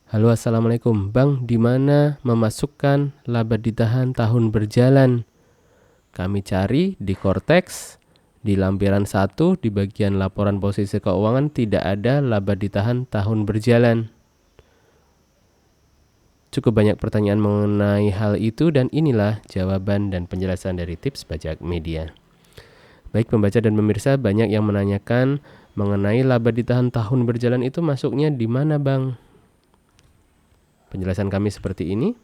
Halo, assalamualaikum. Bang, di mana memasukkan laba ditahan tahun berjalan? Kami cari di Cortex, di lampiran 1, di bagian laporan posisi keuangan tidak ada laba ditahan tahun berjalan. Cukup banyak pertanyaan mengenai hal itu dan inilah jawaban dan penjelasan dari Tips Pajak Media. Baik pembaca dan pemirsa, banyak yang menanyakan mengenai laba ditahan tahun berjalan itu masuknya di mana, Bang? Penjelasan kami seperti ini.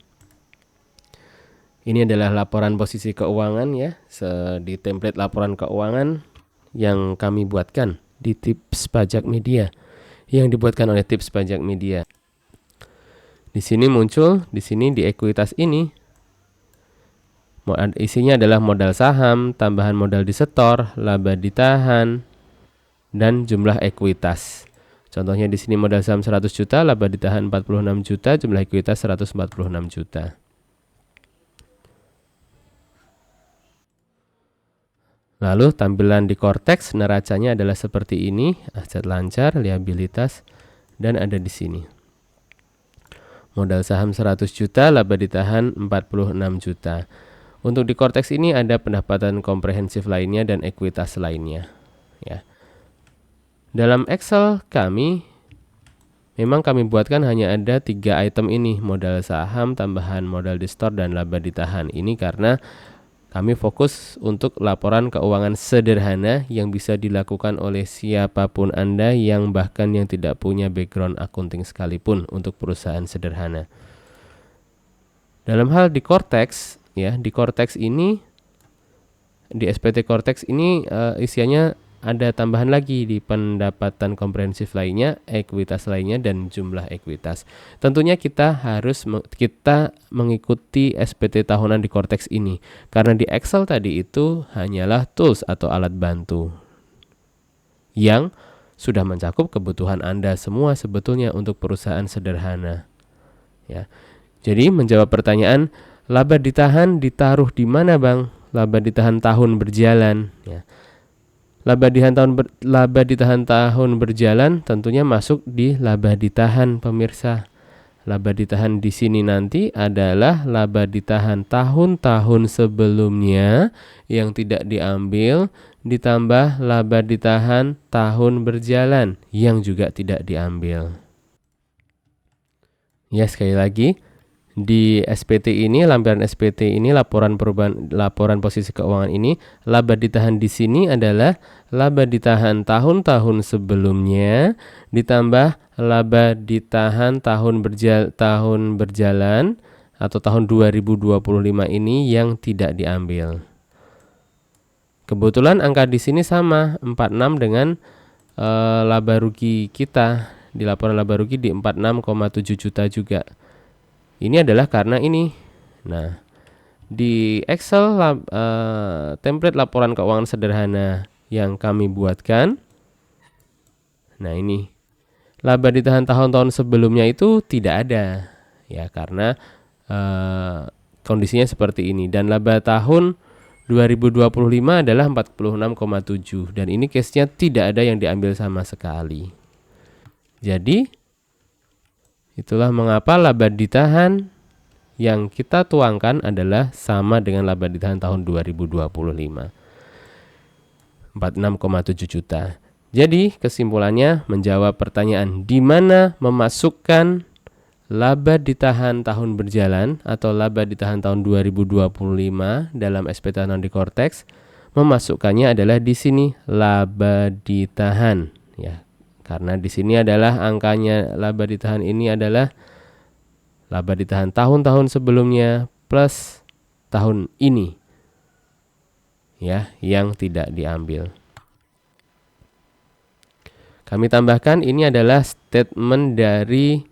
Ini adalah laporan posisi keuangan ya, di template laporan keuangan yang kami buatkan di Tips Pajak Media, yang dibuatkan oleh Tips Pajak Media. Di sini muncul, di sini di ekuitas ini, isinya adalah modal saham, tambahan modal disetor, laba ditahan, dan jumlah ekuitas. Contohnya di sini modal saham 100 juta, laba ditahan 46 juta, jumlah ekuitas 146 juta. Lalu tampilan di Cortex neracanya adalah seperti ini, aset lancar, liabilitas, dan ada di sini. Modal saham 100 juta, laba ditahan 46 juta. Untuk di Cortex ini ada pendapatan komprehensif lainnya dan ekuitas lainnya. Ya. Dalam Excel kami, memang kami buatkan hanya ada 3 item ini, modal saham, tambahan modal di-store, dan laba ditahan. Ini karena kami fokus untuk laporan keuangan sederhana yang bisa dilakukan oleh siapapun Anda yang bahkan yang tidak punya background akunting sekalipun untuk perusahaan sederhana. Dalam hal di Cortex, ya, di Cortex ini, di SPT Cortex ini isiannya ada tambahan lagi di pendapatan komprehensif lainnya, ekuitas lainnya, dan jumlah ekuitas. Tentunya kita mengikuti SPT tahunan di Cortex ini, karena di Excel tadi itu hanyalah tools atau alat bantu yang sudah mencakup kebutuhan Anda semua sebetulnya untuk perusahaan sederhana. Ya. Jadi menjawab pertanyaan, laba ditahan ditaruh di mana, Bang? Laba ditahan tahun berjalan, ya. Laba ditahan tahun berjalan tentunya masuk di laba ditahan, pemirsa. Laba ditahan di sini nanti adalah laba ditahan tahun-tahun sebelumnya yang tidak diambil ditambah laba ditahan tahun berjalan yang juga tidak diambil. Ya, sekali lagi, di SPT ini, lampiran SPT ini, laporan posisi keuangan ini, laba ditahan di sini adalah laba ditahan tahun-tahun sebelumnya ditambah laba ditahan tahun berjalan atau tahun 2025 ini yang tidak diambil. Kebetulan angka di sini sama, 46 dengan laba rugi kita di laporan laba rugi di 46,7 juta juga. Ini adalah karena ini. Nah, di Excel template laporan keuangan sederhana yang kami buatkan. Nah, ini laba ditahan tahun-tahun sebelumnya itu tidak ada, ya, karena kondisinya seperti ini. Dan laba tahun 2025 adalah 46,7 dan ini case-nya tidak ada yang diambil sama sekali. Jadi itulah mengapa laba ditahan yang kita tuangkan adalah sama dengan laba ditahan tahun 2025. 46,7 juta. Jadi kesimpulannya menjawab pertanyaan di mana memasukkan laba ditahan tahun berjalan atau laba ditahan tahun 2025 dalam SPT tahunan di Cortex, memasukkannya adalah di sini laba ditahan, ya. Karena di sini adalah angkanya laba ditahan ini adalah laba ditahan tahun-tahun sebelumnya plus tahun ini, ya, yang tidak diambil. Kami tambahkan ini adalah statement dari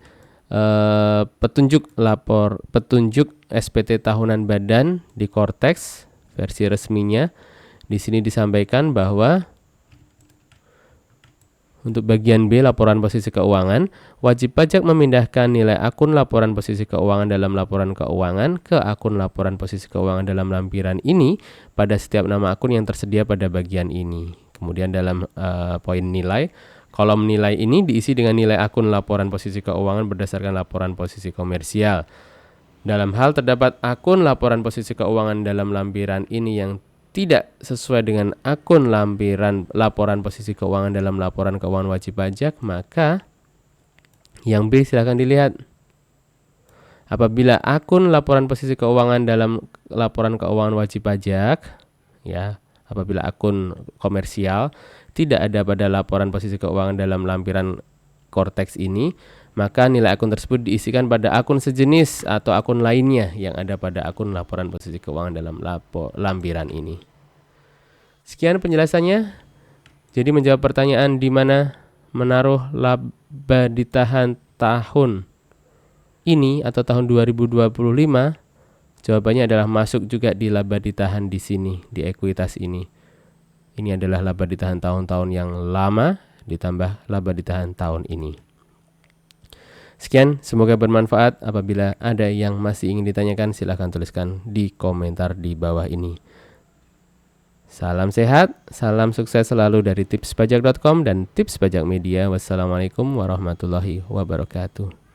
petunjuk SPT tahunan badan di Cortex versi resminya. Di sini disampaikan bahwa untuk bagian B, laporan posisi keuangan, wajib pajak memindahkan nilai akun laporan posisi keuangan dalam laporan keuangan ke akun laporan posisi keuangan dalam lampiran ini pada setiap nama akun yang tersedia pada bagian ini. Kemudian dalam poin nilai, Kolom nilai ini diisi dengan nilai akun laporan posisi keuangan berdasarkan laporan posisi komersial. Dalam hal terdapat akun laporan posisi keuangan dalam lampiran ini yang tidak sesuai dengan akun lampiran laporan posisi keuangan dalam laporan keuangan wajib pajak, maka yang B silakan dilihat. Apabila akun laporan posisi keuangan dalam laporan keuangan wajib pajak, ya, apabila akun komersial tidak ada pada laporan posisi keuangan dalam lampiran Cortex ini, maka nilai akun tersebut diisikan pada akun sejenis atau akun lainnya yang ada pada akun laporan posisi keuangan dalam lampiran ini. Sekian penjelasannya. Jadi menjawab pertanyaan di mana menaruh laba ditahan tahun ini atau tahun 2025, jawabannya adalah masuk juga di laba ditahan di sini, di ekuitas ini. Ini adalah laba ditahan tahun-tahun yang lama ditambah laba ditahan tahun ini. Sekian, semoga bermanfaat. Apabila ada yang masih ingin ditanyakan, silahkan tuliskan di komentar di bawah ini. Salam sehat, salam sukses selalu dari tipspajak.com dan Tips Pajak Media. Wassalamualaikum warahmatullahi wabarakatuh.